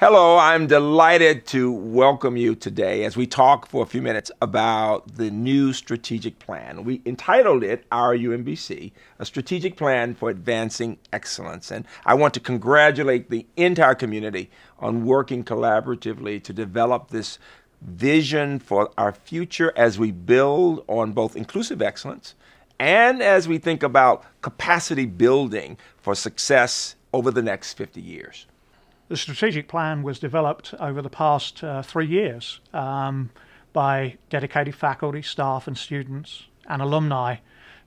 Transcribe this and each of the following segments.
Hello, I'm delighted to welcome you today as we talk for a few minutes about the new strategic plan. We entitled it Our UMBC, a strategic plan for advancing excellence. And I want to congratulate the entire community on working collaboratively to develop this vision for our future as we build on both inclusive excellence and as we think about capacity building for success over the next 50 years. The strategic plan was developed over the past 3 years by dedicated faculty, staff and students and alumni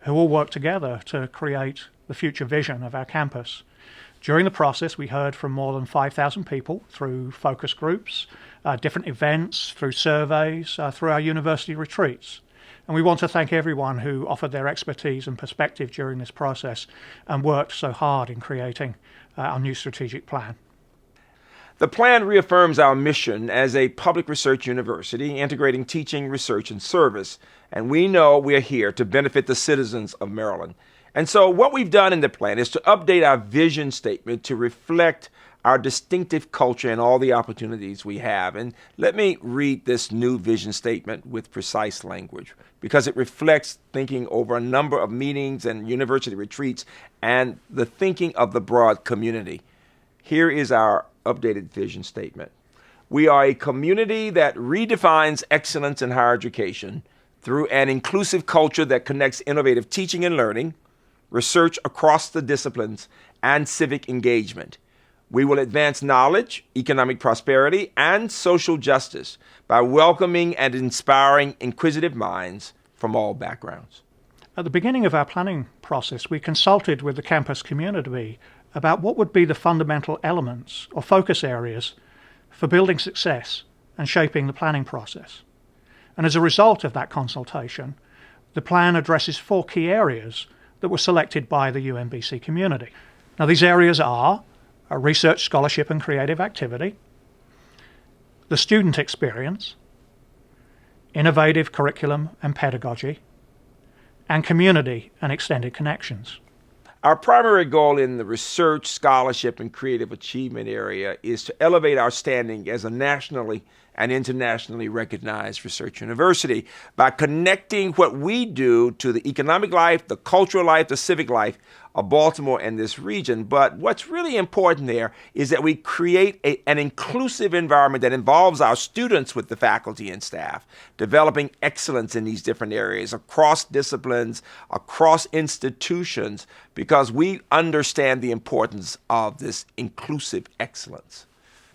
who all work together to create the future vision of our campus. During the process, we heard from more than 5,000 people through focus groups, different events, through surveys, through our university retreats. And we want to thank everyone who offered their expertise and perspective during this process and worked so hard in creating our new strategic plan. The plan reaffirms our mission as a public research university integrating teaching, research, and service. And we know we're here to benefit the citizens of Maryland. And so what we've done in the plan is to update our vision statement to reflect our distinctive culture and all the opportunities we have. And let me read this new vision statement with precise language because it reflects thinking over a number of meetings and university retreats and the thinking of the broad community. Here is our updated vision statement. We are a community that redefines excellence in higher education through an inclusive culture that connects innovative teaching and learning, research across the disciplines, and civic engagement. We will advance knowledge, economic prosperity, and social justice by welcoming and inspiring inquisitive minds from all backgrounds. At the beginning of our planning process, we consulted with the campus community about what would be the fundamental elements or focus areas for building success and shaping the planning process. And as a result of that consultation, the plan addresses 4 key areas that were selected by the UMBC community. Now, these areas are research, scholarship, and creative activity, the student experience, innovative curriculum and pedagogy, and community and extended connections. Our primary goal in the research, scholarship, and creative achievement area is to elevate our standing as a nationally and internationally recognized research university by connecting what we do to the economic life, the cultural life, the civic life of Baltimore and this region. But what's really important there is that we create an inclusive environment that involves our students with the faculty and staff, developing excellence in these different areas across disciplines, across institutions, because we understand the importance of this inclusive excellence.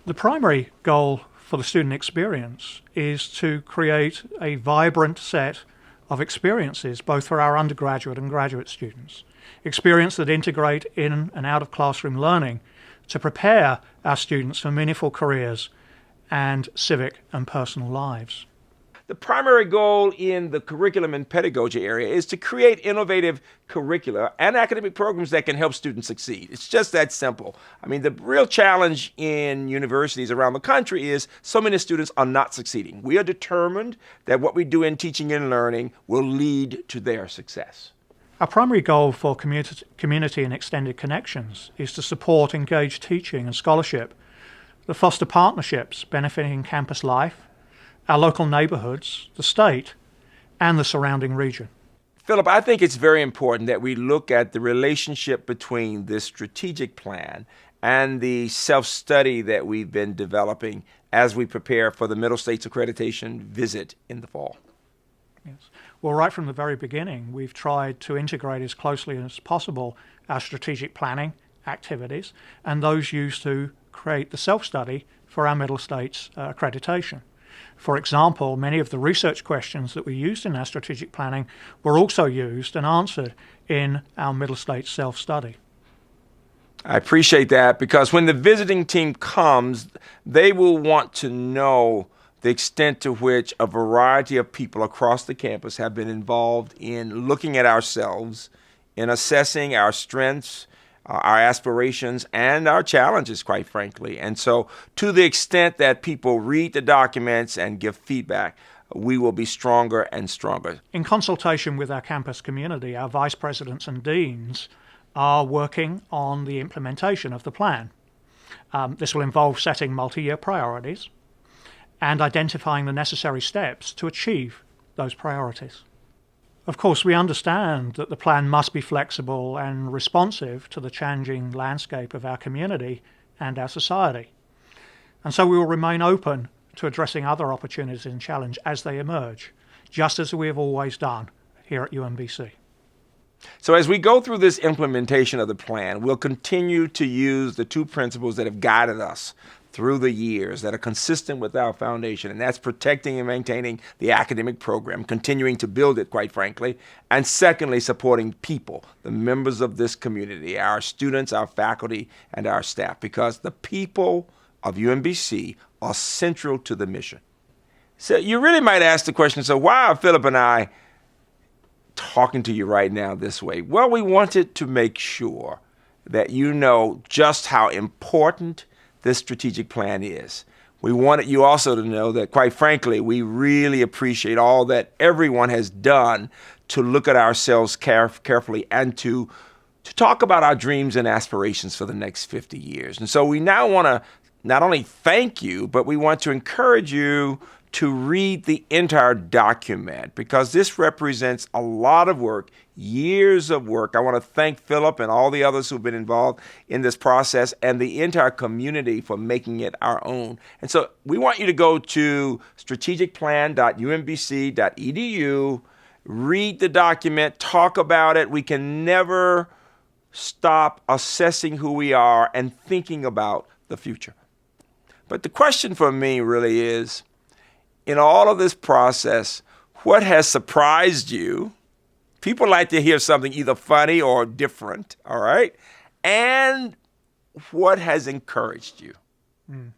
The primary goal for the student experience is to create a vibrant set of experiences, both for our undergraduate and graduate students. Experience that integrate in and out of classroom learning to prepare our students for meaningful careers and civic and personal lives. The primary goal in the curriculum and pedagogy area is to create innovative curricula and academic programs that can help students succeed. It's just that simple. I mean, the real challenge in universities around the country is so many students are not succeeding. We are determined that what we do in teaching and learning will lead to their success. Our primary goal for community and extended connections is to support engaged teaching and scholarship that foster partnerships benefiting campus life, our local neighborhoods, the state, and the surrounding region. Philip, I think it's very important that we look at the relationship between this strategic plan and the self-study that we've been developing as we prepare for the Middle States Accreditation visit in the fall. Yes. Well, right from the very beginning, we've tried to integrate as closely as possible our strategic planning activities and those used to create the self-study for our Middle States accreditation. For example, many of the research questions that we used in our strategic planning were also used and answered in our Middle States self-study. I appreciate that because when the visiting team comes, they will want to know the extent to which a variety of people across the campus have been involved in looking at ourselves, in assessing our strengths, our aspirations, and our challenges, quite frankly. And so to the extent that people read the documents and give feedback, we will be stronger and stronger. In consultation with our campus community, our vice presidents and deans are working on the implementation of the plan. This will involve setting multi-year priorities and identifying the necessary steps to achieve those priorities. Of course, we understand that the plan must be flexible and responsive to the changing landscape of our community and our society. And so we will remain open to addressing other opportunities and challenges as they emerge, just as we have always done here at UMBC. So as we go through this implementation of the plan, we'll continue to use the two principles that have guided us through the years that are consistent with our foundation, and that's protecting and maintaining the academic program, continuing to build it, quite frankly, and secondly, supporting people, the members of this community, our students, our faculty, and our staff, because the people of UMBC are central to the mission. So you really might ask the question, so why are Philip and I talking to you right now this way? Well, we wanted to make sure that you know just how important this strategic plan is. We wanted you also to know that, quite frankly, we really appreciate all that everyone has done to look at ourselves carefully and to talk about our dreams and aspirations for the next 50 years. And so we now want to not only thank you, but we want to encourage you to read the entire document, because this represents a lot of work, years of work. I want to thank Philip and all the others who've been involved in this process and the entire community for making it our own. And so we want you to go to strategicplan.umbc.edu, read the document, talk about it. We can never stop assessing who we are and thinking about the future. But the question for me really is, in all of this process, what has surprised you? People like to hear something either funny or different, all right? And what has encouraged you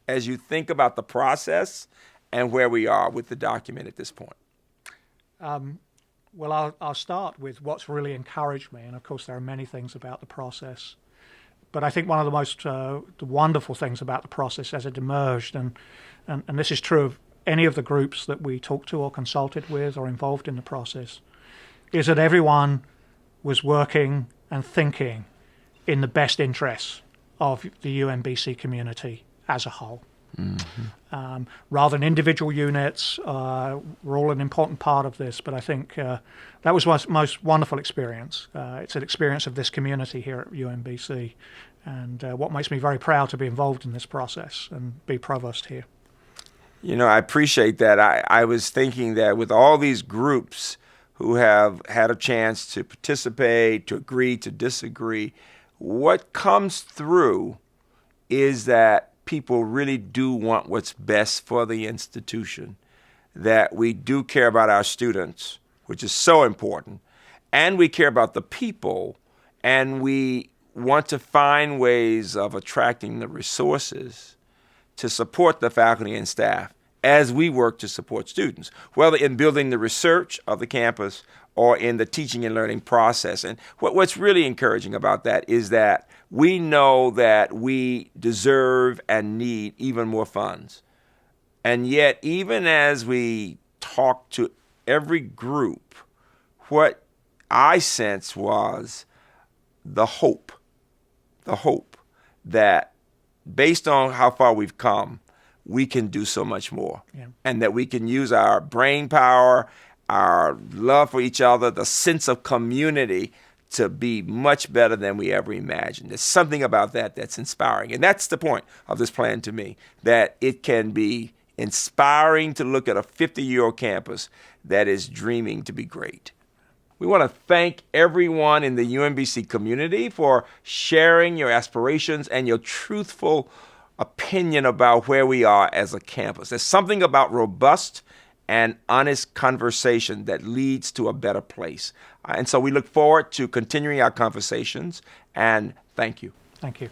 as you think about the process and where we are with the document at this point? Well, I'll start with what's really encouraged me. And of course, there are many things about the process. But I think one of the most wonderful things about the process as it emerged, and this is true of any of the groups that we talked to or consulted with or involved in the process, is that everyone was working and thinking in the best interests of the UMBC community as a whole. Mm-hmm. Rather than individual units, we're all an important part of this, but I think that was my most wonderful experience. It's an experience of this community here at UMBC, and what makes me very proud to be involved in this process and be provost here. You know, I appreciate that. I was thinking that with all these groups who have had a chance to participate, to agree, to disagree, what comes through is that people really do want what's best for the institution, that we do care about our students, which is so important, and we care about the people, and we want to find ways of attracting the resources to support the faculty and staff as we work to support students, whether in building the research of the campus or in the teaching and learning process. And what's really encouraging about that is that we know that we deserve and need even more funds. And yet, even as we talk to every group, what I sense was the hope that based on how far we've come, we can do so much more. Yeah. And that we can use our brain power, our love for each other, the sense of community to be much better than we ever imagined. There's something about that that's inspiring. And that's the point of this plan to me, that it can be inspiring to look at a 50-year-old campus that is dreaming to be great. We want to thank everyone in the UMBC community for sharing your aspirations and your truthful opinion about where we are as a campus. There's something about robust and honest conversation that leads to a better place. And so we look forward to continuing our conversations, and thank you. Thank you.